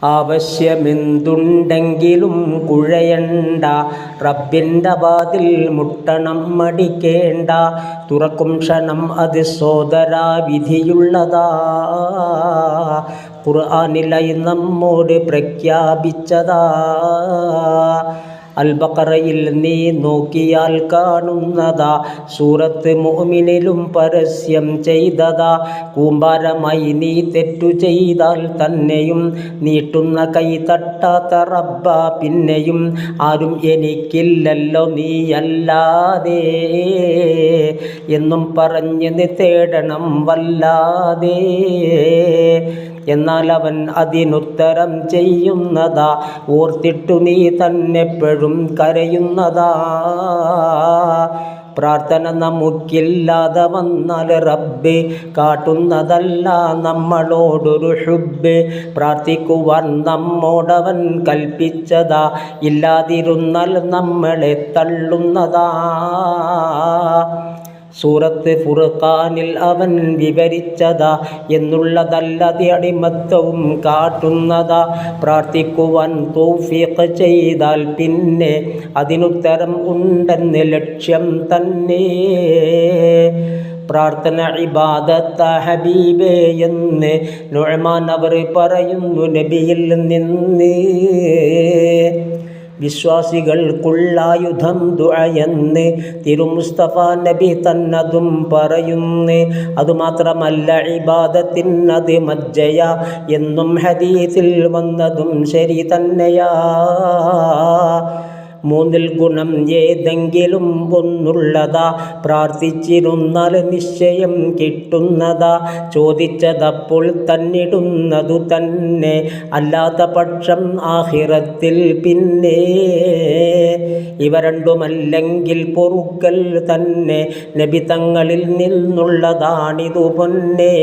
ആവശ്യമെന്തുണ്ടെങ്കിലും കുഴയണ്ട, റബ്ബിൻ്റെ വാതിൽ മുട്ടണം മടിക്കേണ്ട. തുറക്കും ക്ഷണം അത് സോദരാ വിധിയുള്ളതാ, ഖുർആനിലായി നമ്മോട് പ്രഖ്യാപിച്ചതാ. അൽ ബഖറയിൽ നീ നോക്കിയാൽ കാണുന്നതാ, സൂറത്ത് മുഅ്മിനിലും പരസ്യം ചെയ്തതാ. കൂമ്പാരമായി നീ തെറ്റു ചെയ്താൽ തന്നെയും നീട്ടുന്ന കൈ തട്ടാത്ത റബ്ബ പിന്നെയും ആരും എനിക്കില്ലല്ലോ നീയല്ലാതെ എന്നും പറഞ്ഞ് നീ തേടണം വല്ലാതെ. എന്നാൽ അവൻ അതിനുത്തരം ചെയ്യുന്നതാ, ഓർത്തിട്ടു നീ തന്നെപ്പോഴും കരയുന്നതാ. പ്രാർത്ഥന നമുക്കില്ലാതെ വന്നാൽ റബ്ബ് കാട്ടുന്നതല്ല നമ്മളോടൊരു ഹുബ്ബ്. പ്രാർത്ഥിക്കുവാൻ നമ്മോടവൻ കൽപ്പിച്ചതാ, ഇല്ലാതിരുന്നാൽ നമ്മളെ തള്ളുന്നതാ. സൂറത്ത് ഫുർഖാനിൽ അവൻ വിവരിച്ചതാ, എന്നുള്ളതല്ലാതെ അടിമത്തവും കാട്ടുന്നതാ. പ്രാർത്ഥിക്കുവാൻ തൗഫീഖ് ചെയ്താൽ പിന്നെ അതിനുത്തരം ഉണ്ടെന്ന് ലക്ഷ്യം തന്നെ. പ്രാർത്ഥന ഇബാദത്ത ഹബീബേ എന്ന് നുഅ്മാൻ അവർ പറയുന്നു നബിയിൽ നിന്ന്. വിശ്വാസികൾക്കുള്ളായുധം ദുആയെന്ന് തിരുമുസ്തഫ നബി തന്നതും പറയുന്നു. അതുമാത്രമല്ല ഇബാദത്തിനത് മജ്ജയ എന്നും ഹദീസിൽ വന്നതും ശരി തന്നെയാ. മൂന്നിൽ ഗുണം ഏതെങ്കിലും ഒന്നുള്ളതാ, പ്രാർത്ഥിച്ചിരുന്നാൽ നിശ്ചയം കിട്ടുന്നതാ. ചോദിച്ചതപ്പോൾ തന്നിടുന്നതു തന്നെ, അല്ലാത്ത പക്ഷം ആഖിറത്തിൽ പിന്നെ. ഇവ രണ്ടുമല്ലെങ്കിൽ പൊറുക്കൽ തന്നെ നബി തങ്ങളിൽ നിന്നുള്ളതാണിതു പൊന്നേ.